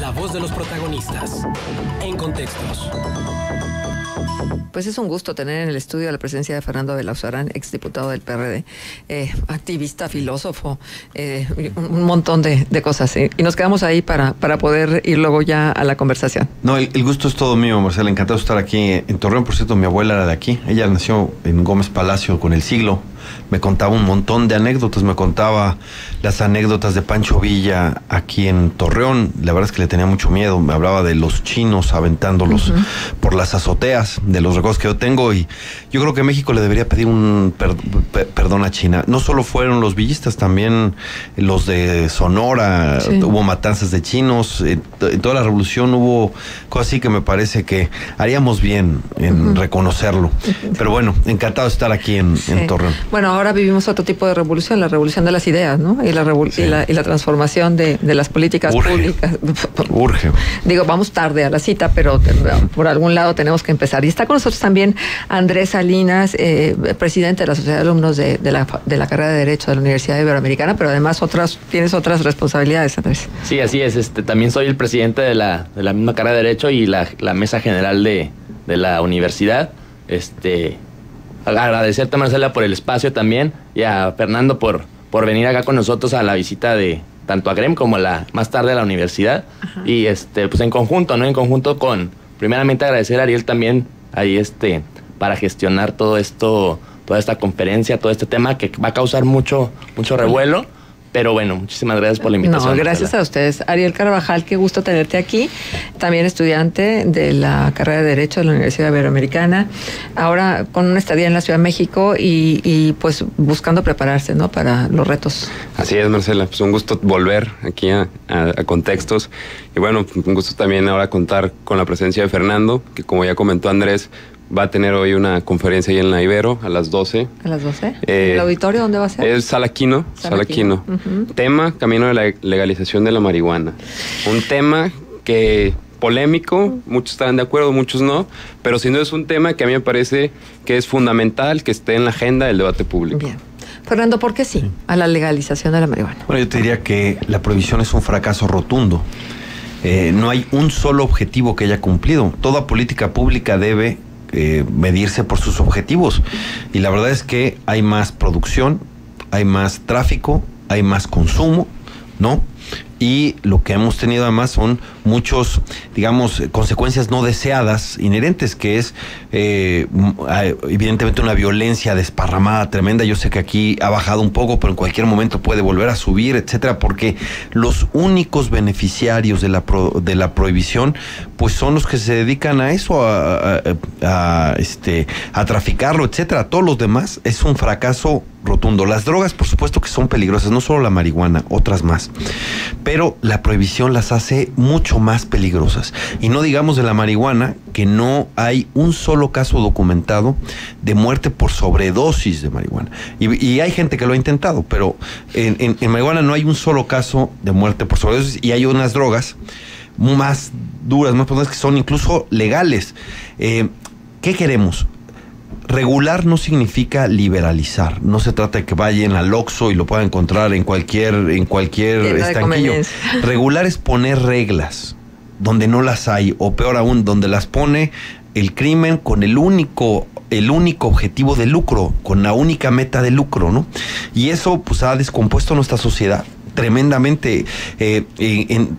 La voz de los protagonistas. En Contextos. Pues es un gusto tener en el estudio la presencia de Fernando Belauzarán, exdiputado del PRD, activista, filósofo, un montón de cosas. Y nos quedamos ahí para poder ir luego ya a la conversación. No, el gusto es todo mío, Marcela. Encantado de estar aquí en Torreón. Por cierto, mi abuela era de aquí. Ella nació en Gómez Palacio con el siglo. Me contaba un montón de anécdotas. Me contaba las anécdotas de Pancho Villa aquí en Torreón. La verdad es que le tenía mucho miedo. Me hablaba de los chinos aventándolos por las azoteas, de los recuerdos que yo tengo. Y yo creo que México le debería pedir un perdón a China. No solo fueron los villistas, también los de Sonora. Sí. Hubo matanzas de chinos. En toda la revolución hubo cosas así que me parece que haríamos bien en reconocerlo. Pero bueno, encantado de estar aquí en Torreón. Bueno, ahora vivimos otro tipo de revolución, la revolución de las ideas, ¿no? Y la transformación de las políticas públicas. Urge. Digo, vamos tarde a la cita, pero por algún lado tenemos que empezar. Y está con nosotros también Andrés Salinas, presidente de la Sociedad de Alumnos de la carrera de Derecho de la Universidad Iberoamericana, pero además tienes otras responsabilidades, Andrés. Sí, así es. También soy el presidente de la misma carrera de Derecho y la mesa general de la universidad. Agradecerte, Marcela, por el espacio también, y a Fernando por venir acá con nosotros a la visita de tanto a GREM como más tarde a la universidad. Ajá. Y pues en conjunto, ¿no? En conjunto primeramente agradecer a Ariel también ahí para gestionar todo esto, toda esta conferencia, todo este tema que va a causar mucho revuelo. Pero bueno, muchísimas gracias por la invitación. No, gracias a ustedes. Ariel Carvajal, qué gusto tenerte aquí. También estudiante de la carrera de Derecho de la Universidad Iberoamericana. Ahora con una estadía en la Ciudad de México y pues buscando prepararse, ¿no? Para los retos. Así es, Marcela. Pues un gusto volver aquí a Contextos. Y bueno, un gusto también ahora contar con la presencia de Fernando, que como ya comentó Andrés, va a tener hoy una conferencia ahí en la Ibero a las 12. ¿A las 12? ¿El auditorio dónde va a ser? Es Sala Quino. Tema, camino de la legalización de la marihuana. Un tema que polémico, muchos estarán de acuerdo, muchos no, pero sin duda es un tema que a mí me parece que es fundamental que esté en la agenda del debate público. Bien. Fernando, ¿por qué sí a la legalización de la marihuana? Bueno, yo te diría que la prohibición es un fracaso rotundo. No hay un solo objetivo que haya cumplido. Toda política pública debe medirse por sus objetivos, y la verdad es que hay más producción, hay más tráfico, hay más consumo, ¿no? Y lo que hemos tenido además son muchos, digamos, consecuencias no deseadas, inherentes, que es evidentemente una violencia desparramada tremenda. Yo sé que aquí ha bajado un poco, pero en cualquier momento puede volver a subir, etcétera, porque los únicos beneficiarios de la prohibición, pues son los que se dedican a eso, a traficarlo, etcétera. Todos los demás es un fracaso rotundo. Las drogas, por supuesto que son peligrosas, no solo la marihuana, otras más, pero la prohibición las hace mucho más peligrosas. Y no digamos de la marihuana, que no hay un solo caso documentado de muerte por sobredosis de marihuana. Y hay gente que lo ha intentado, pero en marihuana no hay un solo caso de muerte por sobredosis, y hay unas drogas más duras, más potentes, que son incluso legales. ¿Qué queremos? Regular no significa liberalizar. No se trata de que vayan al Oxxo y lo puedan encontrar en cualquier estanquillo. Regular es poner reglas donde no las hay, o peor aún, donde las pone el crimen con el único objetivo de lucro, con la única meta de lucro, ¿no? Y eso pues ha descompuesto nuestra sociedad tremendamente.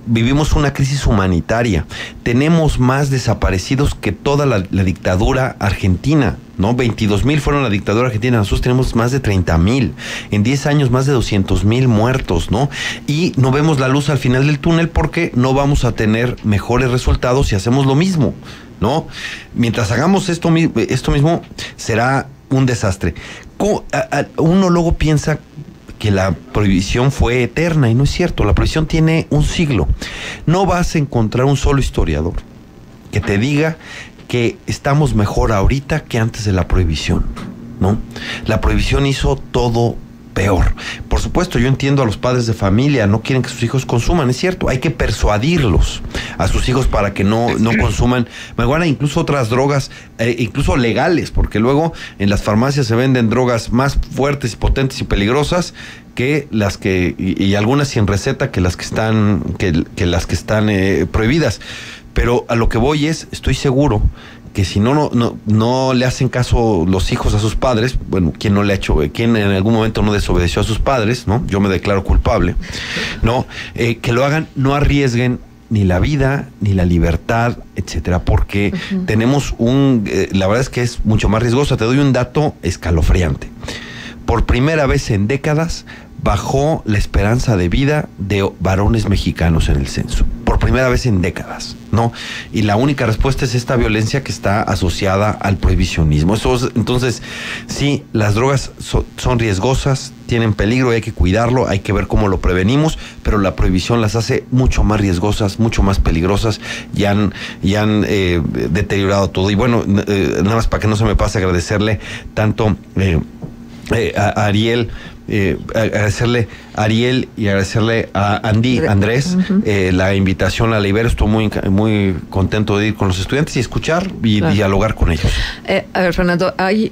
Vivimos una crisis humanitaria. Tenemos más desaparecidos que toda la dictadura argentina, ¿no? 22,000 fueron la dictadura argentina. Nosotros tenemos más de 30,000. En 10 años más de 200,000 muertos, ¿no? Y no vemos la luz al final del túnel porque no vamos a tener mejores resultados si hacemos lo mismo, ¿no? Mientras hagamos esto mismo, será un desastre. Uno luego piensa que la prohibición fue eterna, y no es cierto. La prohibición tiene un siglo. No vas a encontrar un solo historiador que te diga que estamos mejor ahorita que antes de la prohibición, ¿no? La prohibición hizo todo peor. Por supuesto, yo entiendo a los padres de familia, no quieren que sus hijos consuman, es cierto, hay que persuadirlos a sus hijos para que no consuman marihuana, incluso otras drogas, incluso legales, porque luego en las farmacias se venden drogas más fuertes y potentes y peligrosas que las que, y algunas sin receta que las que están, que las que están prohibidas. Pero a lo que voy es, estoy seguro que si no le hacen caso los hijos a sus padres, bueno, ¿quién no le ha hecho, quién en algún momento no desobedeció a sus padres, ¿no? Yo me declaro culpable, ¿no? Que lo hagan, no arriesguen ni la vida, ni la libertad, etcétera, porque tenemos la verdad es que es mucho más riesgoso. Te doy un dato escalofriante. Por primera vez en décadas bajó la esperanza de vida de varones mexicanos en el censo. Por primera vez en décadas, ¿no? Y la única respuesta es esta violencia que está asociada al prohibicionismo. Entonces, sí, las drogas son riesgosas, tienen peligro y hay que cuidarlo, hay que ver cómo lo prevenimos, pero la prohibición las hace mucho más riesgosas, mucho más peligrosas y han deteriorado todo. Y bueno, nada más para que no se me pase agradecerle tanto a Ariel, agradecerle a Ariel y agradecerle a Andrés, la invitación a la Ibero. Estoy muy contento de ir con los estudiantes y escuchar y dialogar con ellos. A ver, Fernando, hay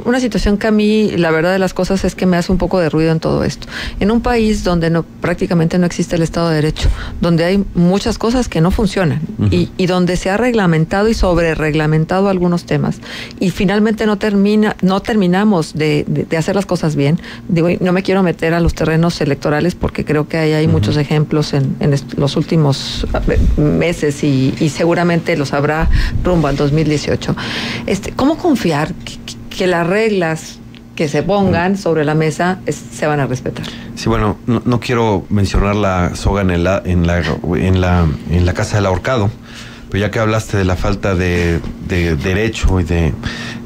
una situación que a mí, la verdad de las cosas es que me hace un poco de ruido en todo esto. En un país donde prácticamente no existe el Estado de Derecho, donde hay muchas cosas que no funcionan y donde se ha reglamentado y sobrereglamentado algunos temas y finalmente no terminamos de hacer las cosas bien. Digo, no me quiero meter a los terrenos electorales porque creo que hay muchos ejemplos en los últimos meses y seguramente los habrá rumbo al 2018. ¿Cómo confiar que las reglas que se pongan sobre la mesa se van a respetar? Sí, bueno, no quiero mencionar la soga en la casa del ahorcado, pero ya que hablaste de la falta de derecho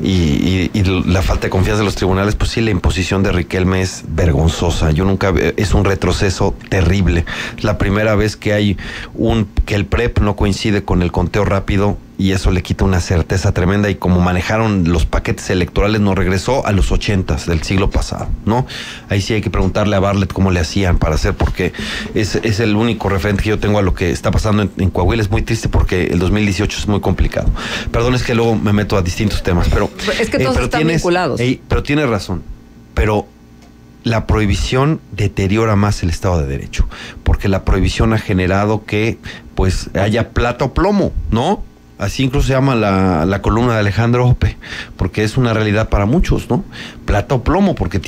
y la falta de confianza de los tribunales, pues sí, la imposición de Riquelme es vergonzosa. Es un retroceso terrible. Es la primera vez que que el PREP no coincide con el conteo rápido y eso le quita una certeza tremenda, y como manejaron los paquetes electorales nos regresó a los 80s del siglo pasado, ¿no? Ahí sí hay que preguntarle a Bartlett cómo le hacían para hacer, porque es el único referente que yo tengo a lo que está pasando en Coahuila. Es muy triste porque el 2018 es muy complicado. Perdón, es que luego me meto a distintos temas, pero es que todos están vinculados. Pero tienes razón, pero la prohibición deteriora más el Estado de Derecho, porque la prohibición ha generado que pues haya plata o plomo, ¿no? Así incluso se llama la columna de Alejandro Ope, porque es una realidad para muchos, ¿no? Plata o plomo, porque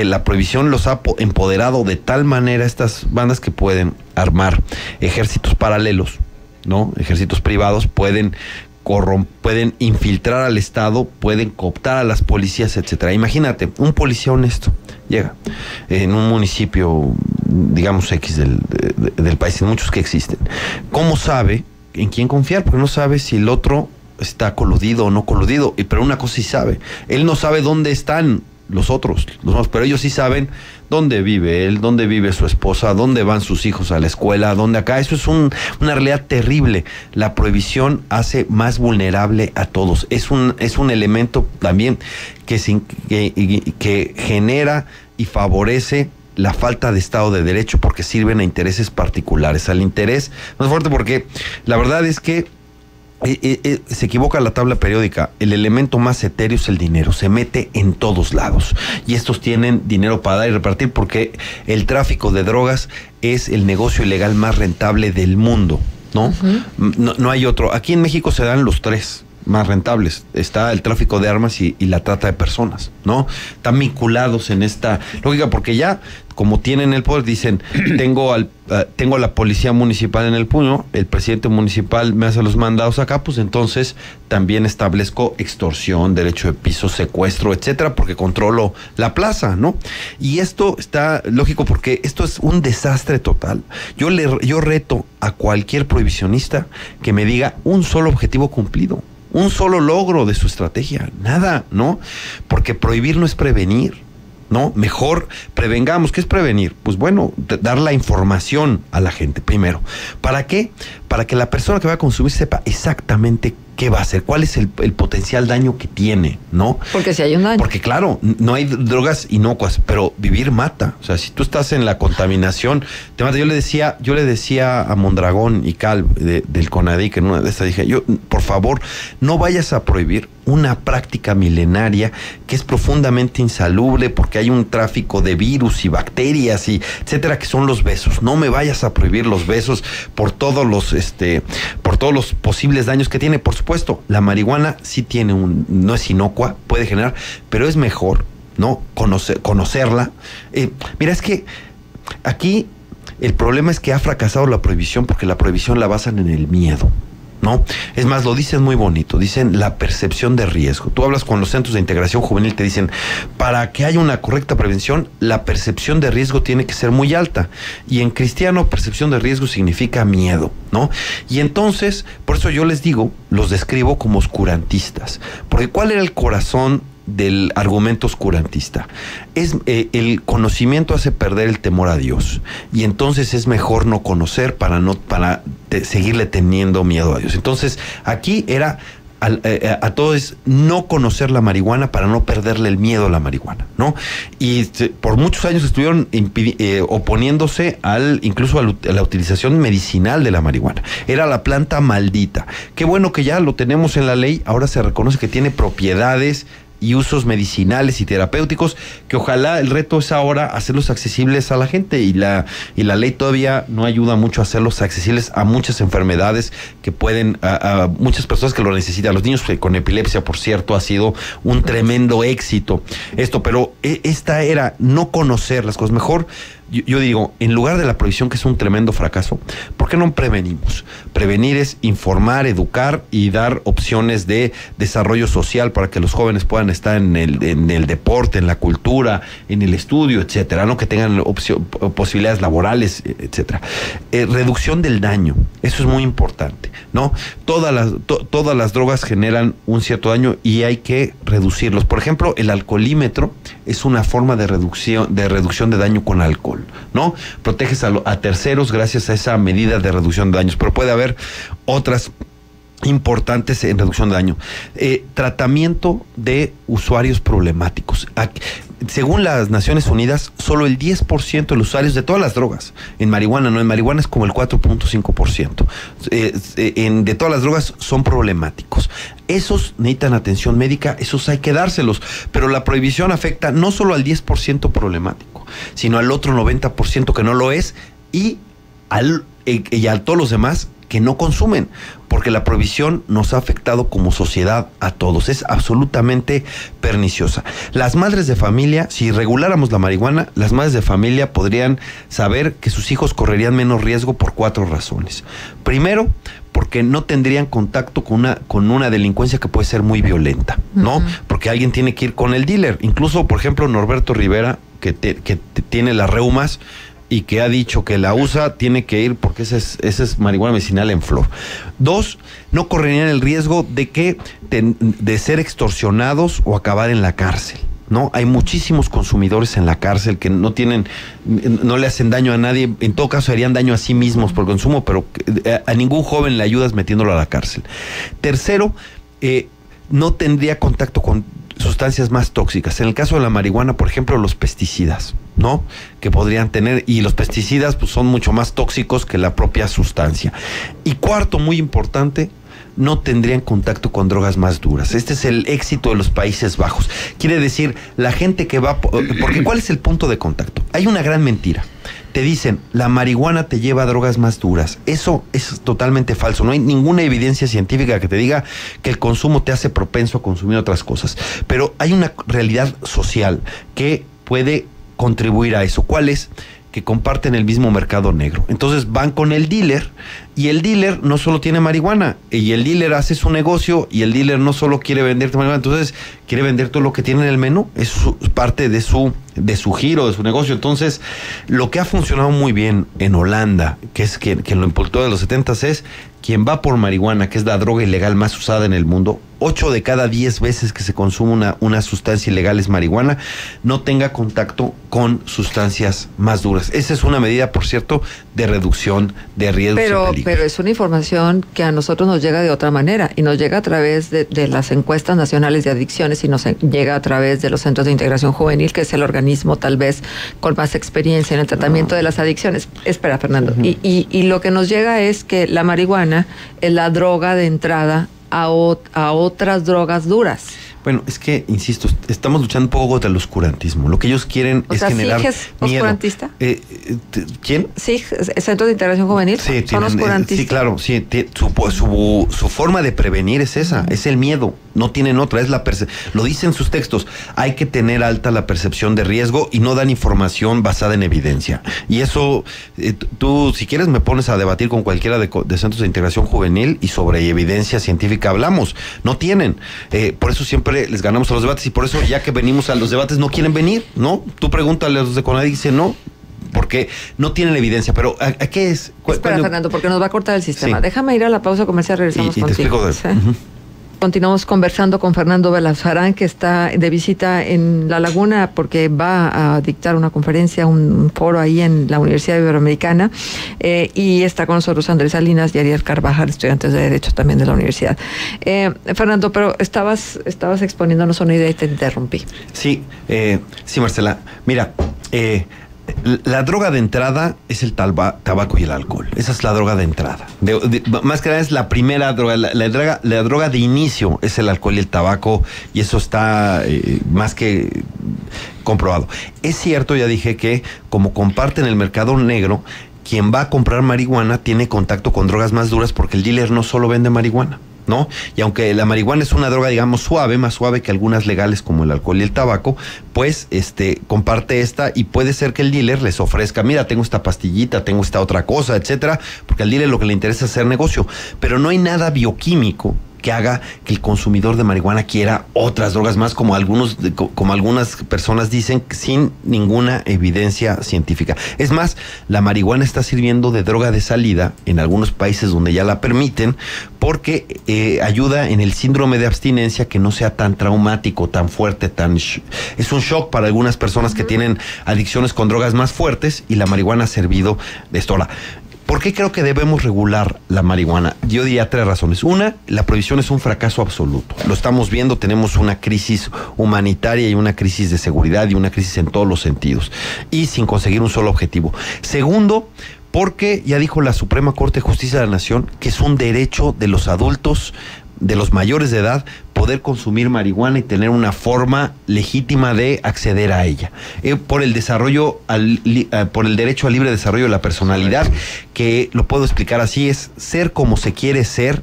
la prohibición los ha empoderado de tal manera estas bandas que pueden armar ejércitos paralelos, ¿no? Ejércitos privados, pueden infiltrar al Estado, pueden cooptar a las policías, etcétera. Imagínate, un policía honesto llega en un municipio, digamos, X del país, en muchos que existen. ¿Cómo sabe en quién confiar? Porque no sabe si el otro está coludido o no coludido. Pero una cosa sí sabe, él no sabe dónde están los otros, pero ellos sí saben dónde vive él, dónde vive su esposa, dónde van sus hijos a la escuela, dónde acá. Eso es una realidad terrible. La prohibición hace más vulnerable a todos. Es un elemento también que genera y favorece la falta de Estado de Derecho, porque sirven a intereses particulares. Al interés más fuerte, porque la verdad es que se equivoca la tabla periódica. El elemento más etéreo es el dinero, se mete en todos lados y estos tienen dinero para dar y repartir, porque el tráfico de drogas es el negocio ilegal más rentable del mundo, ¿no? No hay otro. Aquí en México se dan los tres más rentables. Está el tráfico de armas y la trata de personas, ¿no? Están vinculados en esta lógica, porque ya, como tienen el poder, dicen, tengo a la policía municipal en el puño, el presidente municipal me hace los mandados acá, pues entonces también establezco extorsión, derecho de piso, secuestro, etcétera, porque controlo la plaza, ¿no? Y esto está lógico, porque esto es un desastre total. Yo reto a cualquier prohibicionista que me diga un solo objetivo cumplido, un solo logro de su estrategia. Nada, ¿no? Porque prohibir no es prevenir, ¿no? Mejor prevengamos. ¿Qué es prevenir? Pues bueno, dar la información a la gente primero. ¿Para qué? Para que la persona que va a consumir sepa exactamente ¿qué va a hacer? ¿Cuál es el potencial daño que tiene, no? Porque si hay un daño. Porque claro, no hay drogas inocuas, pero vivir mata. O sea, si tú estás en la contaminación, te mata. Yo le decía a Mondragón y Cal del CONADIC en una de estas, dije, por favor, no vayas a prohibir una práctica milenaria que es profundamente insalubre porque hay un tráfico de virus y bacterias y etcétera, que son los besos. No me vayas a prohibir los besos por todos los posibles daños que tiene. Por supuesto, la marihuana sí tiene no es inocua, puede generar, pero es mejor, ¿no? Conocerla. Mira, es que aquí el problema es que ha fracasado la prohibición porque la prohibición la basan en el miedo, ¿no? Es más, lo dicen muy bonito, dicen la percepción de riesgo. Tú hablas con los centros de integración juvenil, te dicen, para que haya una correcta prevención, la percepción de riesgo tiene que ser muy alta. Y en cristiano, percepción de riesgo significa miedo, ¿no? Y entonces, por eso yo les digo, los describo como oscurantistas. Porque ¿cuál era el corazón del argumento oscurantista? Es el conocimiento hace perder el temor a Dios, y entonces es mejor no conocer para seguirle teniendo miedo a Dios. Entonces aquí era a todo es no conocer la marihuana para no perderle el miedo a la marihuana, ¿no? Y por muchos años estuvieron oponiéndose incluso a la utilización medicinal de la marihuana. Era la planta maldita. Qué bueno que ya lo tenemos en la ley, ahora se reconoce que tiene propiedades y usos medicinales y terapéuticos, que ojalá el reto es ahora hacerlos accesibles a la gente, y la ley todavía no ayuda mucho a hacerlos accesibles a muchas enfermedades que pueden, a muchas personas que lo necesitan. Los niños con epilepsia, por cierto, ha sido un tremendo éxito esto, pero esta era no conocer las cosas. Mejor, yo digo, en lugar de la prohibición, que es un tremendo fracaso, ¿por qué no prevenimos? Prevenir es informar, educar y dar opciones de desarrollo social para que los jóvenes puedan estar en el deporte, en la cultura, en el estudio, etcétera, ¿no? Que tengan posibilidades laborales, etcétera. Reducción del daño, eso es muy importante, ¿no? Todas las drogas generan un cierto daño y hay que reducirlos. Por ejemplo, el alcoholímetro es una forma de reducción de daño con alcohol, ¿no? Proteges a terceros gracias a esa medida de reducción de daños, pero puede haber otras importantes en reducción de daño. Tratamiento de usuarios problemáticos. Según las Naciones Unidas, solo el 10% de los usuarios de todas las drogas, en marihuana es como el 4.5%, de todas las drogas son problemáticos. Esos necesitan atención médica, esos hay que dárselos, pero la prohibición afecta no solo al 10% problemático, sino al otro 90% que no lo es, y a todos los demás que no consumen, porque la prohibición nos ha afectado como sociedad a todos, es absolutamente perniciosa. Las madres de familia, si reguláramos la marihuana, las madres de familia podrían saber que sus hijos correrían menos riesgo por 4 razones. Primero, porque no tendrían contacto con una delincuencia que puede ser muy violenta, ¿no? Porque alguien tiene que ir con el dealer. Incluso, por ejemplo, Norberto Rivera, que tiene las reumas y que ha dicho que la usa, tiene que ir porque esa es marihuana medicinal en flor. 2, no correrían el riesgo de ser extorsionados o acabar en la cárcel, ¿no? Hay muchísimos consumidores en la cárcel que no le hacen daño a nadie, en todo caso harían daño a sí mismos por consumo, pero a ningún joven le ayudas metiéndolo a la cárcel. Tercero, no tendría contacto con sustancias más tóxicas. En el caso de la marihuana, por ejemplo, los pesticidas, ¿no? Que podrían tener, y los pesticidas pues son mucho más tóxicos que la propia sustancia. Y cuarto, muy importante, no tendrían contacto con drogas más duras. Este es el éxito de los Países Bajos. Quiere decir, la gente que va... Porque ¿cuál es el punto de contacto? Hay una gran mentira. Te dicen, la marihuana te lleva a drogas más duras. Eso es totalmente falso. No hay ninguna evidencia científica que te diga que el consumo te hace propenso a consumir otras cosas. Pero hay una realidad social que puede contribuir a eso. ¿Cuál es? Que comparten el mismo mercado negro. Entonces van con el dealer, y el dealer no solo tiene marihuana, y el dealer hace su negocio, y el dealer no solo quiere venderte marihuana, entonces quiere vender todo lo que tiene en el menú, es parte de su giro, de su negocio. Entonces, lo que ha funcionado muy bien en Holanda, que es quien lo impulsó de los 70s, es quien va por marihuana, que es la droga ilegal más usada en el mundo, 8 de cada 10 veces que se consume una sustancia ilegal es marihuana, no tenga contacto con sustancias más duras. Esa es una medida, por cierto, de reducción de riesgos y peligros. Pero es una información que a nosotros nos llega de otra manera y nos llega a través de las encuestas nacionales de adicciones y nos llega a través de los centros de integración juvenil, que es el organismo tal vez con más experiencia en el tratamiento de las adicciones. Espera, Fernando. Y lo que nos llega es que la marihuana es la droga de entrada a otras drogas duras. Bueno, es que, insisto, estamos luchando un poco contra el oscurantismo. Lo que ellos quieren es generar ¿SIG es miedo. oscurantista? ¿Quién? ¿SIG, Centro de Integración Juvenil? Sí, ¿Son oscurantistas? sí, claro. Sí, su forma de prevenir es esa, es el miedo. No tienen otra, es la lo dicen sus textos. Hay que tener alta la percepción de riesgo y no dan información basada en evidencia. Y eso, tú, si quieres, me pones a debatir con cualquiera de centros de integración juvenil y sobre evidencia científica hablamos. No tienen. Por eso siempre les ganamos a los debates y por eso ya que venimos a los debates no quieren venir, ¿no? Tú pregúntale a los de CONADIC y dicen no, porque no tienen evidencia. Pero ¿a qué es? Espera, Fernando, porque nos va a cortar el sistema. Sí. Déjame ir a la pausa comercial, regresamos y contigo. te explico. Continuamos conversando con Fernando Belazarán, que está de visita en La Laguna porque va a dictar una conferencia, un foro ahí en la Universidad Iberoamericana, y está con nosotros Andrés Salinas y Ariel Carvajal, estudiantes de Derecho también de la universidad. Fernando, pero estabas exponiéndonos una idea y te interrumpí. Sí, Marcela. Mira, la droga de entrada es el tabaco y el alcohol. Esa es la droga de entrada. Más que nada es la primera droga. La droga de inicio es el alcohol y el tabaco, y eso está más que comprobado. Es cierto, ya dije, que como comparten el mercado negro, quien va a comprar marihuana tiene contacto con drogas más duras porque el dealer no solo vende marihuana, ¿no? Y aunque la marihuana es una droga, digamos, suave, más suave que algunas legales como el alcohol y el tabaco, pues comparte esta, y puede ser que el dealer les ofrezca, mira, tengo esta pastillita, tengo esta otra cosa, etcétera, porque al dealer lo que le interesa es hacer negocio. Pero no hay nada bioquímico que haga que el consumidor de marihuana quiera otras drogas más, como algunas personas dicen, sin ninguna evidencia científica. Es más, la marihuana está sirviendo de droga de salida en algunos países donde ya la permiten, porque ayuda en el síndrome de abstinencia, que no sea tan traumático, tan fuerte, es un shock para algunas personas que tienen adicciones con drogas más fuertes, y la marihuana ha servido de esto. Ahora, ¿por qué creo que debemos regular la marihuana? Yo diría 3 razones. Una, la prohibición es un fracaso absoluto. Lo estamos viendo, tenemos una crisis humanitaria y una crisis de seguridad y una crisis en todos los sentidos, y sin conseguir un solo objetivo. Segundo, porque ya dijo la Suprema Corte de Justicia de la Nación que es un derecho de los adultos, de los mayores de edad, poder consumir marihuana y tener una forma legítima de acceder a ella, por el desarrollo, por el derecho al libre desarrollo de la personalidad, que lo puedo explicar así, es ser como se quiere ser,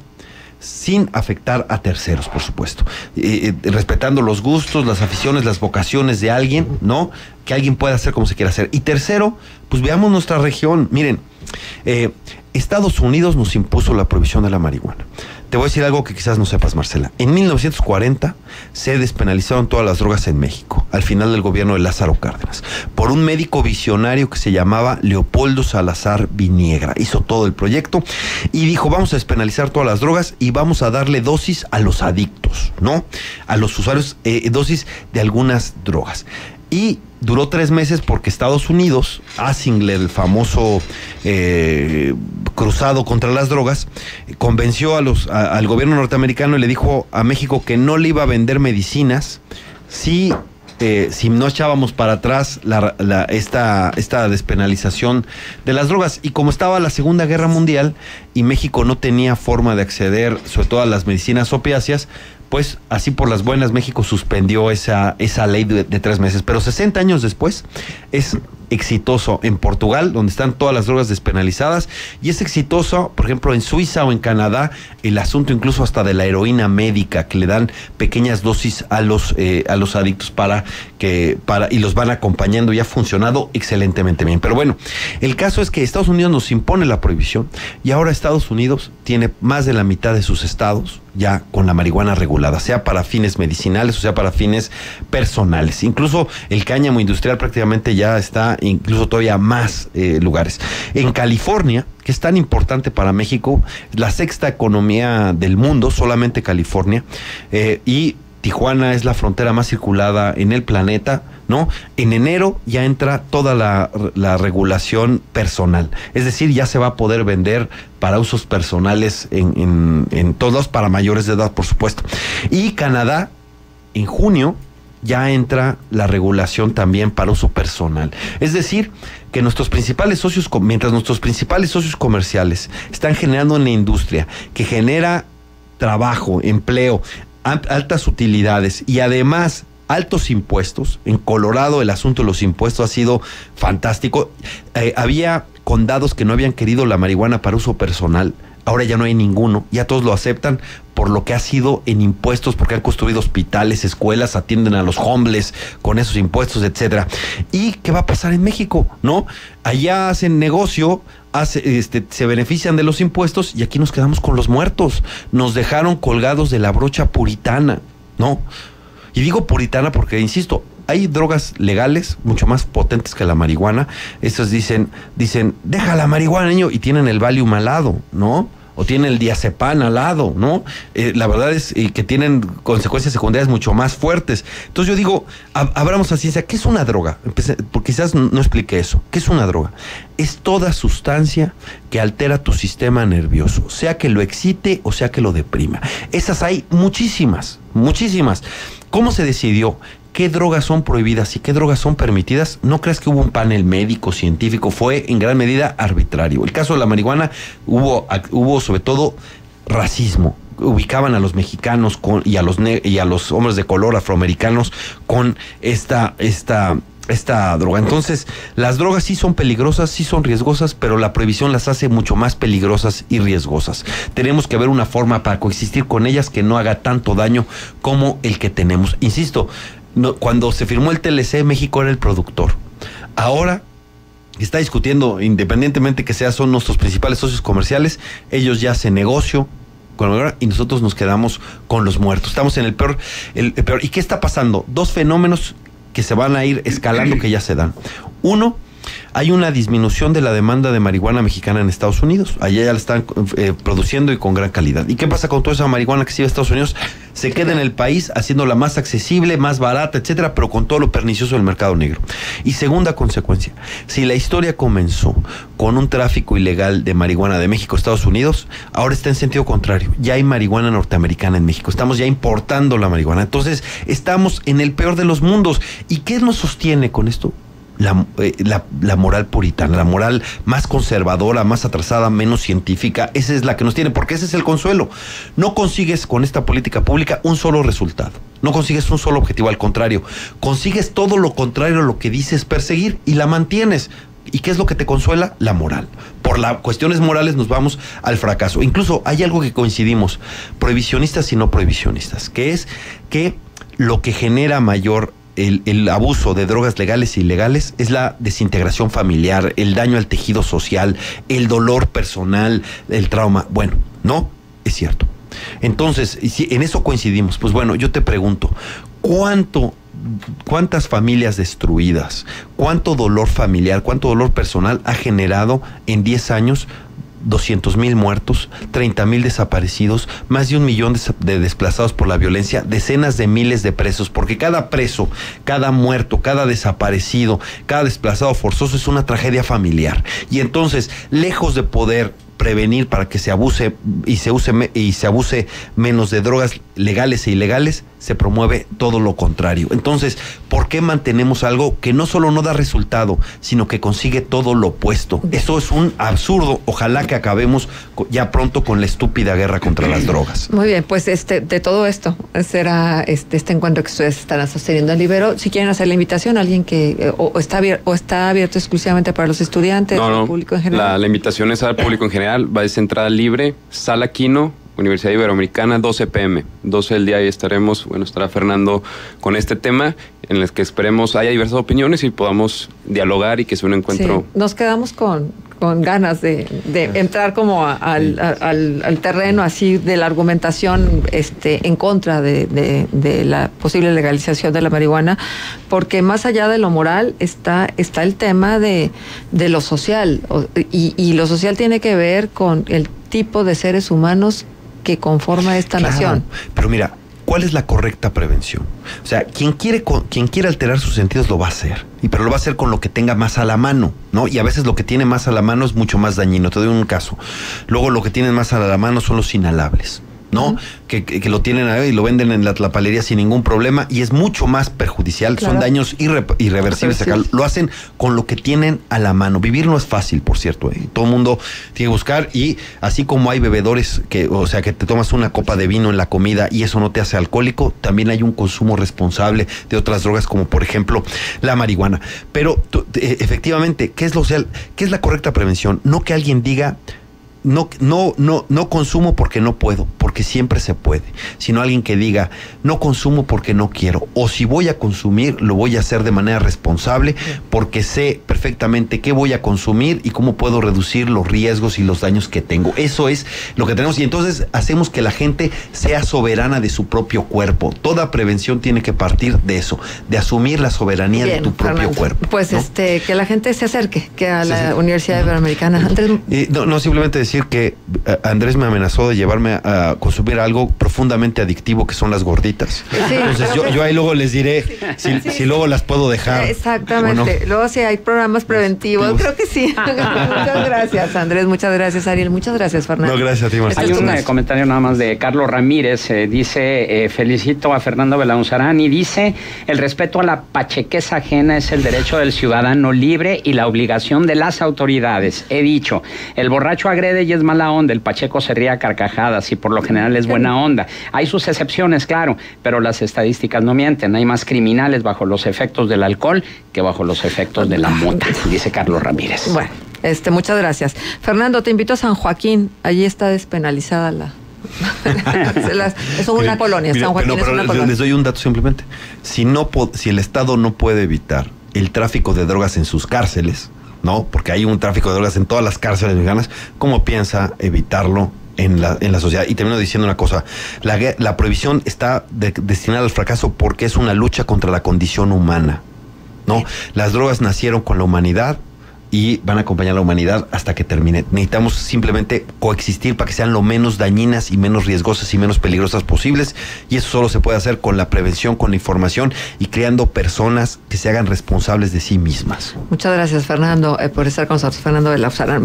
sin afectar a terceros, por supuesto, respetando los gustos, las aficiones, las vocaciones de alguien, ¿no? Que alguien pueda hacer como se quiera hacer. Y tercero, pues veamos nuestra región. Miren, Estados Unidos nos impuso la prohibición de la marihuana. Te voy a decir algo que quizás no sepas, Marcela. En 1940 se despenalizaron todas las drogas en México, al final del gobierno de Lázaro Cárdenas, por un médico visionario que se llamaba Leopoldo Salazar Viniegra. Hizo todo el proyecto y dijo, vamos a despenalizar todas las drogas y vamos a darle dosis a los adictos, ¿no? A los usuarios, dosis de algunas drogas. Y duró 3 meses porque Estados Unidos, Asingler, el famoso cruzado contra las drogas, convenció al gobierno norteamericano y le dijo a México que no le iba a vender medicinas si no echábamos para atrás esta despenalización de las drogas. Y como estaba la Segunda Guerra Mundial y México no tenía forma de acceder, sobre todo a las medicinas opiáceas, pues así por las buenas México suspendió esa ley de 3 meses. Pero 60 años después es exitoso en Portugal, donde están todas las drogas despenalizadas, y es exitoso, por ejemplo, en Suiza o en Canadá, el asunto incluso hasta de la heroína médica, que le dan pequeñas dosis a los adictos y los van acompañando, y ha funcionado excelentemente bien. Pero bueno, el caso es que Estados Unidos nos impone la prohibición, y ahora Estados Unidos tiene más de la mitad de sus estados ya con la marihuana regulada, sea para fines medicinales o sea para fines personales. Incluso el cáñamo industrial prácticamente ya está incluso todavía más lugares. En California, que es tan importante para México, la sexta economía del mundo, solamente California, y Tijuana es la frontera más circulada en el planeta, ¿no? En enero ya entra toda la regulación personal, es decir, ya se va a poder vender para usos personales en todos lados, para mayores de edad, por supuesto. Y Canadá, en junio, ya entra la regulación también para uso personal. Es decir, que nuestros principales socios, mientras nuestros principales socios comerciales están generando una industria que genera trabajo, empleo, altas utilidades y además altos impuestos. En Colorado el asunto de los impuestos ha sido fantástico. Había condados que no habían querido la marihuana para uso personal. Ahora ya no hay ninguno, ya todos lo aceptan por lo que ha sido en impuestos, porque han construido hospitales, escuelas, atienden a los homeless con esos impuestos, etcétera. ¿Y qué va a pasar en México? ¿No? Allá hacen negocio, se benefician de los impuestos y aquí nos quedamos con los muertos. Nos dejaron colgados de la brocha puritana, ¿no? Y digo puritana porque, insisto, hay drogas legales mucho más potentes que la marihuana. Estos dicen, deja la marihuana, niño, y tienen el Valium al lado, ¿no? O tienen el diazepam al lado, ¿no? La verdad es que tienen consecuencias secundarias mucho más fuertes. Entonces yo digo, abramos a ciencia, ¿qué es una droga? Porque quizás no expliqué eso. ¿Qué es una droga? Es toda sustancia que altera tu sistema nervioso, sea que lo excite o sea que lo deprima. Esas hay muchísimas, muchísimas. ¿Cómo se decidió qué drogas son prohibidas y qué drogas son permitidas? No creas que hubo un panel médico, científico, fue en gran medida arbitrario. El caso de la marihuana, hubo sobre todo racismo. Ubicaban a los mexicanos y a los hombres de color afroamericanos con esta droga. Entonces, las drogas sí son peligrosas, sí son riesgosas, pero la prohibición las hace mucho más peligrosas y riesgosas. Tenemos que ver una forma para coexistir con ellas que no haga tanto daño como el que tenemos. Insisto, cuando se firmó el TLC, México era el productor. Ahora está discutiendo, independientemente que son nuestros principales socios comerciales, ellos ya hacen negocio y nosotros nos quedamos con los muertos. Estamos en el peor. ¿Y qué está pasando? Dos fenómenos que se van a ir escalando, que ya se dan. Uno, hay una disminución de la demanda de marihuana mexicana en Estados Unidos. Allá ya la están produciendo y con gran calidad. ¿Y qué pasa con toda esa marihuana que se iba a Estados Unidos? Se queda en el país haciéndola más accesible, más barata, etcétera, pero con todo lo pernicioso del mercado negro. Y segunda consecuencia, si la historia comenzó con un tráfico ilegal de marihuana de México a Estados Unidos, ahora está en sentido contrario. Ya hay marihuana norteamericana en México. Estamos ya importando la marihuana. Entonces, estamos en el peor de los mundos. ¿Y qué nos sostiene con esto? La moral puritana, la moral más conservadora, más atrasada, menos científica. Esa es la que nos tiene, porque ese es el consuelo. No consigues con esta política pública un solo resultado, no consigues un solo objetivo, al contrario, consigues todo lo contrario a lo que dices perseguir y la mantienes. ¿Y qué es lo que te consuela? La moral. Por las cuestiones morales nos vamos al fracaso. Incluso hay algo que coincidimos, prohibicionistas y no prohibicionistas, que es que lo que genera mayor el abuso de drogas legales e ilegales es la desintegración familiar, el daño al tejido social, el dolor personal, el trauma. Bueno, no, es cierto. Entonces, si en eso coincidimos, pues bueno, yo te pregunto, ¿cuántas familias destruidas, cuánto dolor familiar, cuánto dolor personal ha generado en 10 años 200,000 muertos, 30,000 desaparecidos, más de 1 millón de desplazados por la violencia, decenas de miles de presos, porque cada preso, cada muerto, cada desaparecido, cada desplazado forzoso es una tragedia familiar. Y entonces, lejos de poder prevenir para que se abuse y se abuse menos de drogas legales e ilegales, se promueve todo lo contrario. Entonces, ¿por qué mantenemos algo que no solo no da resultado, sino que consigue todo lo opuesto? Eso es un absurdo. Ojalá que acabemos ya pronto con la estúpida guerra contra las drogas. Muy bien, pues de todo esto será este encuentro que ustedes estarán sosteniendo en Libero. Si quieren hacer la invitación a alguien que está abierto exclusivamente para los estudiantes, al público en general. La invitación es al público en general. Va a ser entrada libre, Sala Quino, Universidad Iberoamericana, 12 p.m. 12 del día, ahí estaremos. Bueno, estará Fernando con este tema, en el que esperemos haya diversas opiniones y podamos dialogar y que sea un encuentro. Sí, nos quedamos con con ganas de entrar como al terreno así de la argumentación en contra de la posible legalización de la marihuana, porque más allá de lo moral está el tema de lo social, y lo social tiene que ver con el tipo de seres humanos que conforma esta nación. Pero mira, ¿cuál es la correcta prevención? O sea, quien quiere alterar sus sentidos lo va a hacer, pero lo va a hacer con lo que tenga más a la mano, ¿no? Y a veces lo que tiene más a la mano es mucho más dañino. Te doy un caso. Luego lo que tienen más a la mano son los inhalables, ¿no? Que lo tienen ahí y lo venden en la tlapalería sin ningún problema, y es mucho más perjudicial. Claro. Son daños irreversibles. Acá lo hacen con lo que tienen a la mano. Vivir no es fácil, por cierto. Todo el mundo tiene que buscar, y así como hay bebedores que te tomas una copa de vino en la comida y eso no te hace alcohólico, también hay un consumo responsable de otras drogas, como por ejemplo la marihuana. Pero efectivamente, ¿qué es la correcta prevención? No que alguien diga: no consumo porque no puedo, porque siempre se puede, sino alguien que diga: no consumo porque no quiero, o si voy a consumir, lo voy a hacer de manera responsable, porque sé perfectamente qué voy a consumir y cómo puedo reducir los riesgos y los daños que tengo. Eso es lo que tenemos, y entonces hacemos que la gente sea soberana de su propio cuerpo. Toda prevención tiene que partir de eso, de asumir la soberanía de tu propio cuerpo. Pues, ¿no? Que la gente se acerque, que a la Universidad Iberoamericana. Andrés... no simplemente decir que Andrés me amenazó de llevarme a consumir algo profundamente adictivo, que son las gorditas. Sí, entonces yo ahí luego les diré si luego las puedo dejar. Exactamente. No. Luego si hay programas preventivos, creo que sí. Muchas gracias, Andrés. Muchas gracias, Ariel. Muchas gracias, Fernando. No, gracias a ti, Marcelo. Hay un comentario nada más de Carlos Ramírez. Dice: felicito a Fernando Belaunzarán, y dice: el respeto a la pachequez ajena es el derecho del ciudadano libre y la obligación de las autoridades. He dicho, el borracho agrede y es mala onda, el pacheco se ríe a carcajadas y por lo general es buena onda. Hay sus excepciones, claro, pero las estadísticas no mienten. Hay más criminales bajo los efectos del alcohol que bajo los efectos de la mota, dice Carlos Ramírez. Bueno, muchas gracias. Fernando, te invito a San Joaquín. Allí está despenalizada es una colonia. San Joaquín es una colonia. Les doy un dato simplemente. Si el Estado no puede evitar el tráfico de drogas en sus cárceles, ¿no? Porque hay un tráfico de drogas en todas las cárceles mexicanas, ¿cómo piensa evitarlo en la sociedad? Y termino diciendo una cosa: la prohibición está destinada al fracaso porque es una lucha contra la condición humana, ¿no? Las drogas nacieron con la humanidad y van a acompañar a la humanidad hasta que termine. Necesitamos simplemente coexistir para que sean lo menos dañinas y menos riesgosas y menos peligrosas posibles, y eso solo se puede hacer con la prevención, con la información y creando personas que se hagan responsables de sí mismas. Muchas gracias, Fernando, por estar con nosotros. Fernando Belaunzarán.